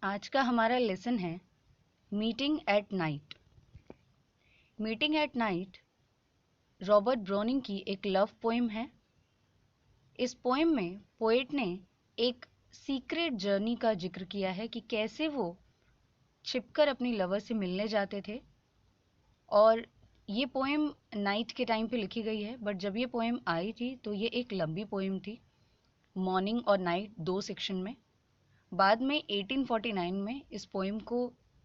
आज का हमारा लेसन है meeting at night. Meeting at night Robert browning की एक लव पोएम है। इस पोएम में पोएट ने एक सीक्रेट जर्नी का जिक्र किया है कि कैसे वो छिपकर अपनी लवर से मिलने जाते थे। और ये पोएम नाइट के टाइम पे लिखी गई है, बट जब ये पोएम आई थी तो ये एक लंबी पोएम थी, मॉर्निंग और नाइट दो सेक्शन में। बाद में 1849 में इस पोएम को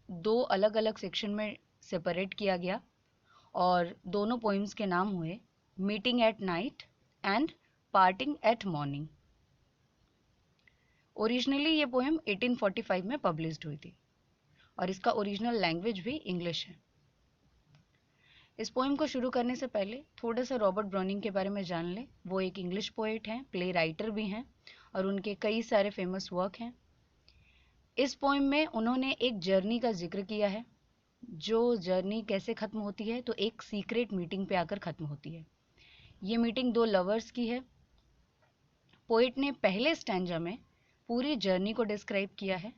दो अलग अलग सेक्शन में सेपरेट किया गया और दोनों पोएम्स के नाम हुए meeting at night and parting at morning. Originally ये पोएम 1845 में पब्लिश्ड हुई थी और इसका ओरिजिनल लैंग्वेज भी इंग्लिश है। इस पोएम को शुरू करने से पहले थोड़ा सा रॉबर्ट ब्राउनिंग के बारे में जान ले। वो एक इंग्लिश पोएट हैं, प्ले राइटर भी हैं और उनके कई सारे फेमस वर्क हैं। इस पोएम में उन्होंने एक जर्नी का जिक्र किया है। जो जर्नी कैसे खत्म होती है, तो एक सीक्रेट मीटिंग पे आकर खत्म होती है। ये मीटिंग दो लवर्स की है। पोएट ने पहले स्टैंजा में पूरी जर्नी को डिस्क्राइब किया है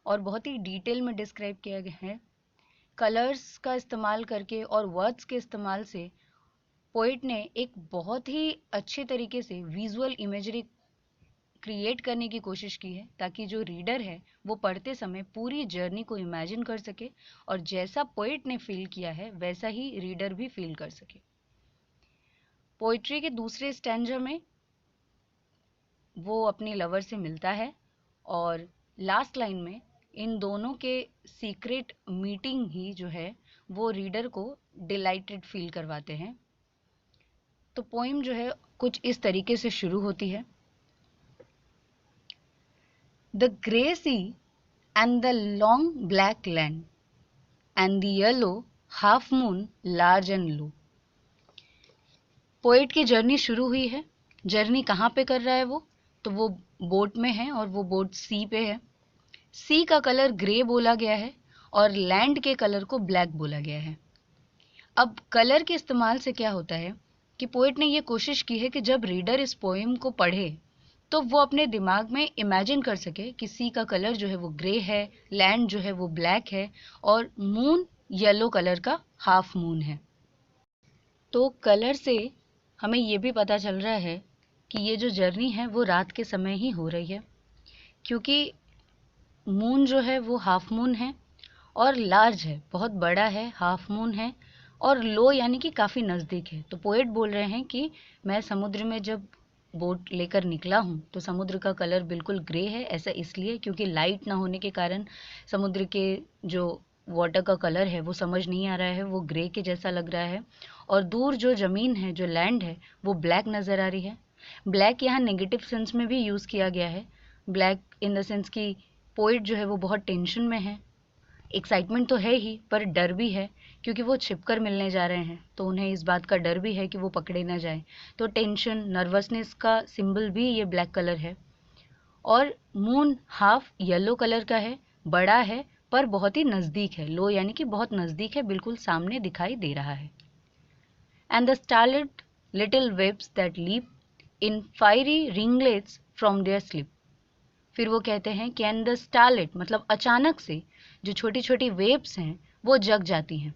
और बहुत ही डिटेल में डिस्क्राइब किया गया है। कलर्स का इस्तेमाल करके और वर्ड्स के इस्तेमाल से पोएट ने एक बहुत ही अच्छे तरीके से विजुअल इमेजरी क्रिएट करने की कोशिश की है, ताकि जो रीडर है वो पढ़ते समय पूरी जर्नी को इमेजिन कर सके और जैसा पोएट ने फील किया है वैसा ही रीडर भी फील कर सके। पोइट्री के दूसरे स्टैंजा में वो अपनी लवर से मिलता है और लास्ट लाइन में इन दोनों के सीक्रेट मीटिंग ही जो है वो रीडर को डिलाइटेड फील करवाते हैं। तो पोइम जो है कुछ इस तरीके से शुरू होती है। The grey sea and the long black land and the yellow half moon large and low। Poet की जर्नी शुरू हुई है। जर्नी कहाँ पे कर रहा है वो बोट में है और वो बोट सी पे है। सी का कलर ग्रे बोला गया है और लैंड के कलर को ब्लैक बोला गया है। अब कलर के इस्तेमाल से क्या होता है कि पोएट ने ये कोशिश की है कि जब रीडर इस पोएम को पढ़े तो वो अपने दिमाग में इमेजिन कर सके कि सी का कलर जो है वो ग्रे है, लैंड जो है वो ब्लैक है और मून येलो कलर का हाफ मून है। तो कलर से हमें ये भी पता चल रहा है कि ये जो जर्नी है वो रात के समय ही हो रही है, क्योंकि मून जो है वो हाफ मून है और लार्ज है, बहुत बड़ा है, हाफ मून है और लो यानी कि काफ़ी नज़दीक है। तो पोएट बोल रहे हैं कि मैं समुद्र में जब बोट लेकर निकला हूँ तो समुद्र का कलर बिल्कुल ग्रे है। ऐसा इसलिए क्योंकि लाइट ना होने के कारण समुद्र के जो वाटर का कलर है वो समझ नहीं आ रहा है, वो ग्रे के जैसा लग रहा है। और दूर जो ज़मीन है, जो लैंड है, वो ब्लैक नज़र आ रही है। ब्लैक यहाँ नेगेटिव सेंस में भी यूज़ किया गया है। ब्लैक इन द सेंस कि पोएट जो है वो बहुत टेंशन में है। एक्साइटमेंट तो है ही, पर डर भी है, क्योंकि वो छिपकर मिलने जा रहे हैं तो उन्हें इस बात का डर भी है कि वो पकड़े ना जाए। तो टेंशन, नर्वसनेस का सिंबल भी ये ब्लैक कलर है। और मून हाफ येलो कलर का है, बड़ा है पर बहुत ही नज़दीक है। लो यानी कि बहुत नज़दीक है, बिल्कुल सामने दिखाई दे रहा है। And the starlit little waves that leap in fiery ringlets from their slip. फिर वो कहते हैं कि एंड द स्टारलिट मतलब अचानक से जो छोटी छोटी वेव्स हैं वो जग जाती हैं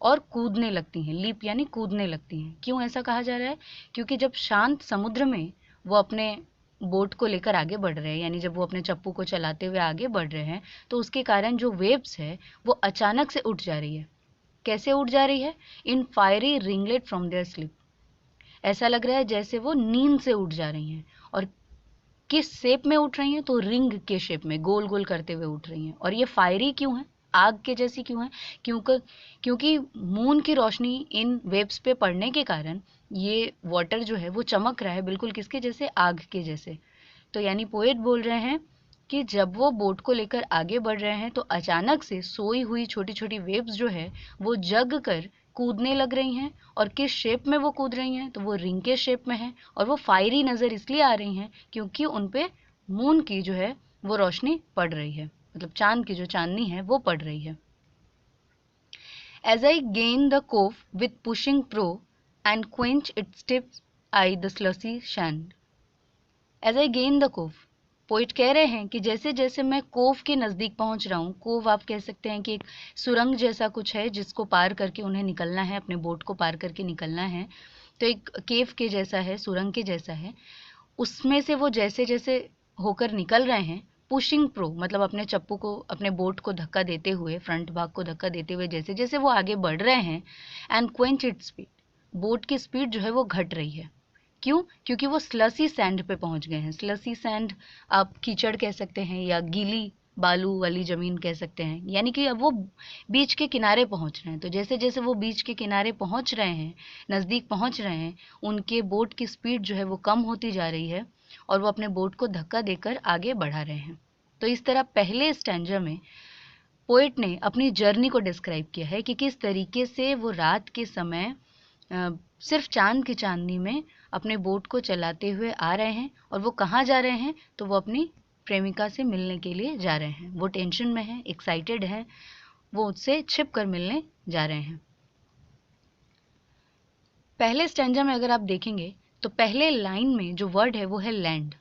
और कूदने लगती हैं। लीप यानी कूदने लगती हैं। क्यों ऐसा कहा जा रहा है? क्योंकि जब शांत समुद्र में वो अपने बोट को लेकर आगे बढ़ रहे हैं, यानी जब वो अपने चप्पू को चलाते हुए आगे बढ़ रहे हैं, तो उसके कारण जो वेव्स है वो अचानक से उठ जा रही है। कैसे उठ जा रही है? In fiery ringlet from their sleep. ऐसा लग रहा है जैसे वो नींद से उठ जा रही हैं। और किस शेप में उठ रही हैं? तो रिंग के शेप में, गोल गोल करते हुए उठ रही हैं। और ये फायरी क्यों है, आग के जैसी क्यों है? क्योंकि मून की रोशनी इन वेव्स पे पड़ने के कारण ये वाटर जो है वो चमक रहा है, बिल्कुल किसके जैसे? आग के जैसे। तो यानी पोएट बोल रहे हैं कि जब वो बोट को लेकर आगे बढ़ रहे हैं तो अचानक से सोई हुई छोटी छोटी वेव्स जो है वो जग कर कूदने लग रही हैं। और किस शेप में वो कूद रही हैं? तो वो रिंग के शेप में है। और वो फायरी नज़र इसलिए आ रही हैं क्योंकि उन पे मून की जो है वो रोशनी पड़ रही है, मतलब चांद की जो चांदनी है वो पड़ रही है। As I gain the cove with pushing prow and quench its tips I the slushy sand. As I gain the cove, poet कह रहे हैं कि जैसे जैसे मैं कोव के नज़दीक पहुंच रहा हूँ, कोव आप कह सकते हैं कि एक सुरंग जैसा कुछ है जिसको पार करके उन्हें निकलना है, अपने बोट को पार करके निकलना है। तो एक केव के जैसा है, सुरंग के जैसा है। उसमें से वो जैसे जैसे होकर निकल रहे हैं, पुशिंग प्रो मतलब अपने चप्पू को, अपने बोट को धक्का देते हुए, फ्रंट भाग को धक्का देते हुए जैसे जैसे वो आगे बढ़ रहे हैं, and quench its speed, boat की स्पीड जो है वो घट रही है। क्यों? क्योंकि वो स्लसी सैंड पे पहुंच गए हैं। स्लसी सैंड आप कीचड़ कह सकते हैं या गीली बालू वाली जमीन कह सकते हैं, यानी कि अब वो बीच के किनारे पहुंच रहे हैं। तो जैसे जैसे वो बीच के किनारे पहुंच रहे हैं, नज़दीक पहुंच रहे हैं, उनके बोट की स्पीड जो है वो कम होती जा रही है और वो अपने बोट को धक्का देकर आगे बढ़ा रहे हैं। तो इस तरह पहले स्टैंजा में पोएट ने अपनी जर्नी को डिस्क्राइब किया है कि किस तरीके से वो रात के समय सिर्फ चांद की चांदनी में अपने बोट को चलाते हुए आ रहे हैं। और वो कहाँ जा रहे हैं? तो वो अपनी प्रेमिका से मिलने के लिए जा रहे हैं। वो टेंशन में है, एक्साइटेड है, वो उससे छिप कर मिलने जा रहे हैं। पहले स्टैंजा में अगर आप देखेंगे तो पहले लाइन में जो वर्ड है वो है लैंड,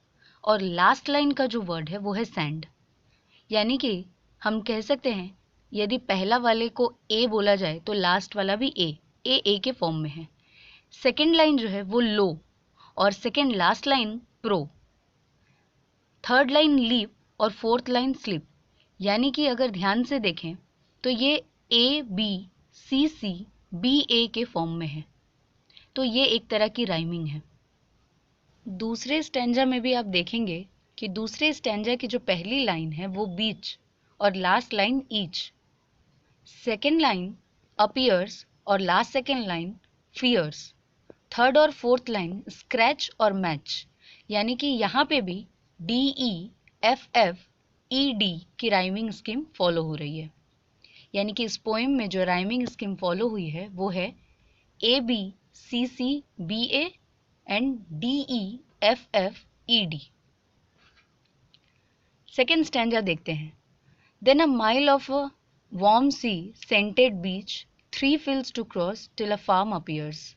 और लास्ट लाइन का जो वर्ड है वो है सैंड। यानी कि हम कह सकते हैं यदि पहला वाले को ए बोला जाए तो लास्ट वाला भी ए के फॉर्म में है। सेकेंड लाइन जो है वो लो, और second last line prow, third line leap और फोर्थ लाइन स्लिप। यानी कि अगर ध्यान से देखें तो ये ए बी सी बी ए के फॉर्म में है। तो ये एक तरह की राइमिंग है। दूसरे स्टैंजा में भी आप देखेंगे कि दूसरे स्टैंजा की जो पहली लाइन है वो बीच और last line each, second line appears और last second line fears, third और फोर्थ लाइन स्क्रैच और मैच। यानी कि यहाँ पे भी DEFF ED की राइमिंग स्कीम फॉलो हो रही है। यानी कि इस पोएम में जो राइमिंग स्कीम फॉलो हुई है वो है ABCCBA and DEFFED। Second stanza देखते हैं। Then a mile of a warm sea scented beach, 3 fields to cross till a farm appears.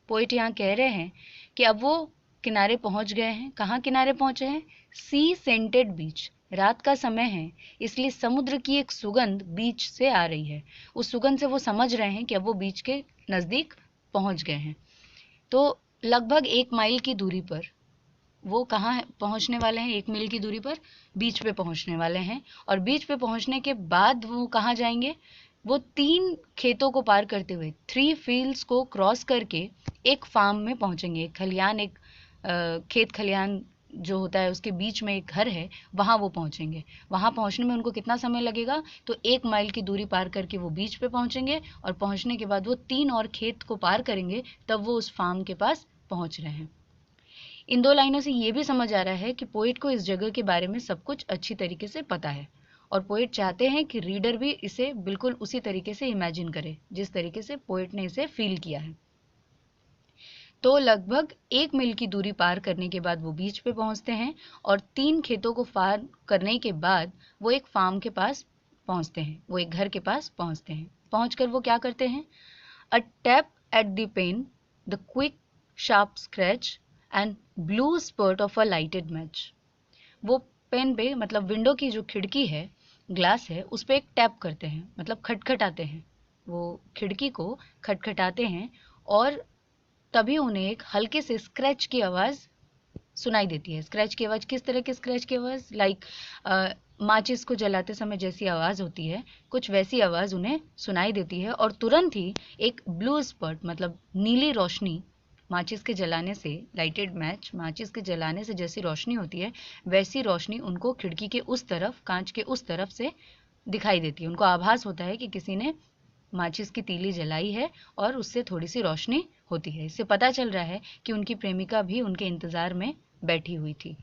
Poet यहाँ कह रहे हैं कि अब वो किनारे पहुंच गए हैं। कहाँ किनारे पहुंचे हैं? सी सेंटेड बीच, रात का समय है इसलिए समुद्र की एक सुगंध बीच से आ रही है। उस सुगंध से वो समझ रहे हैं कि अब वो बीच के नज़दीक पहुंच गए हैं। तो लगभग 1 माइल की दूरी पर वो कहाँ पहुंचने वाले हैं? 1 मील की दूरी पर बीच पे पहुंचने वाले हैं। और बीच पे पहुंचने के बाद वो कहाँ जाएंगे? वो 3 खेतों को पार करते हुए, 3 fields को क्रॉस करके एक फार्म में पहुंचेंगे। एक खलियान, एक खेत खलियान जो होता है उसके बीच में एक घर है, वहां वो पहुंचेंगे। वहां पहुंचने में उनको कितना समय लगेगा? तो 1 माइल की दूरी पार करके वो बीच पे पहुंचेंगे, और पहुंचने के बाद वो 3 और खेत को पार करेंगे, तब वो उस फार्म के पास पहुंच रहे हैं। इन 2 लाइनों से ये भी समझ आ रहा है कि पोइट को इस जगह के बारे में सब कुछ अच्छी तरीके से पता है, और पोइट चाहते हैं कि रीडर भी इसे बिल्कुल उसी तरीके से इमेजिन करे जिस तरीके से पोइट ने इसे फील किया है। तो लगभग 1 मील की दूरी पार करने के बाद वो बीच पे पहुंचते हैं, और 3 खेतों को पार करने के बाद वो एक फार्म के पास पहुंचते हैं, वो एक घर के पास पहुंचते हैं। पहुंचकर वो क्या करते हैं? A tap at the pane, the quick sharp scratch and blue spurt of a lighted match. वो पेन पे, मतलब विंडो की जो खिड़की है, ग्लास है, उस पर एक टैप करते हैं, मतलब खटखटाते हैं। वो खिड़की को खटखटाते हैं और तभी उन्हें एक हल्के से स्क्रैच की आवाज़ सुनाई देती है। स्क्रैच की आवाज़ किस तरह की? स्क्रैच की आवाज़ लाइक माचिस को जलाते समय जैसी आवाज़ होती है, कुछ वैसी आवाज़ उन्हें सुनाई देती है। और तुरंत ही एक ब्लू स्पॉट, मतलब नीली रोशनी, माचिस के जलाने से, लाइटेड मैच, माचिस के जलाने से जैसी रोशनी होती है वैसी रोशनी उनको खिड़की के उस तरफ, कांच के उस तरफ से दिखाई देती है। उनको आभास होता है कि किसी ने माचिस की तीली जलाई है और उससे थोड़ी सी रोशनी होती है। इससे पता चल रहा है कि उनकी प्रेमिका भी उनके इंतजार में बैठी हुई थी।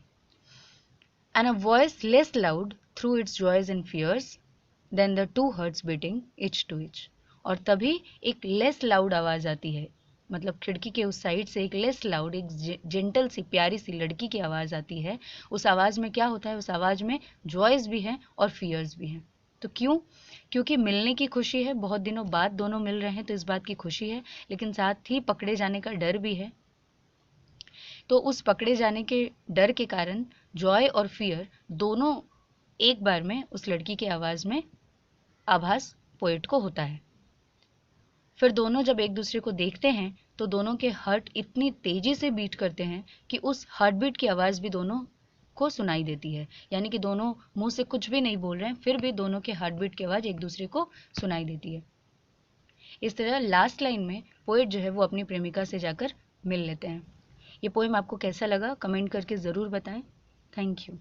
And a voice less loud through its joys and fears than the 2 hearts beating each to each. और तभी एक लेस लाउड आवाज आती है, मतलब खिड़की के उस साइड से एक लेस लाउड, एक जेंटल सी, प्यारी सी लड़की की आवाज आती है। उस आवाज में क्या होता है? उस आवाज में जॉयज भी हैं और फियर्स भी हैं। तो क्यों? क्योंकि मिलने की खुशी है, बहुत दिनों बाद दोनों मिल रहे हैं तो इस बात की खुशी है, लेकिन साथ ही पकड़े जाने का डर भी है। तो उस पकड़े जाने के डर के कारण जॉय और फियर दोनों एक बार में उस लड़की की आवाज़ में आभास पोएट को होता है। फिर दोनों जब एक दूसरे को देखते हैं तो दोनों के हार्ट इतनी तेजी से बीट करते हैं कि उस हार्ट बीट की आवाज़ भी दोनों को सुनाई देती है। यानी कि दोनों मुंह से कुछ भी नहीं बोल रहे हैं, फिर भी दोनों के हार्ट बीट की आवाज़ एक दूसरे को सुनाई देती है। इस तरह लास्ट लाइन में पोएट जो है वो अपनी प्रेमिका से जाकर मिल लेते हैं। ये पोएम आपको कैसा लगा कमेंट करके ज़रूर बताएं। Thank you.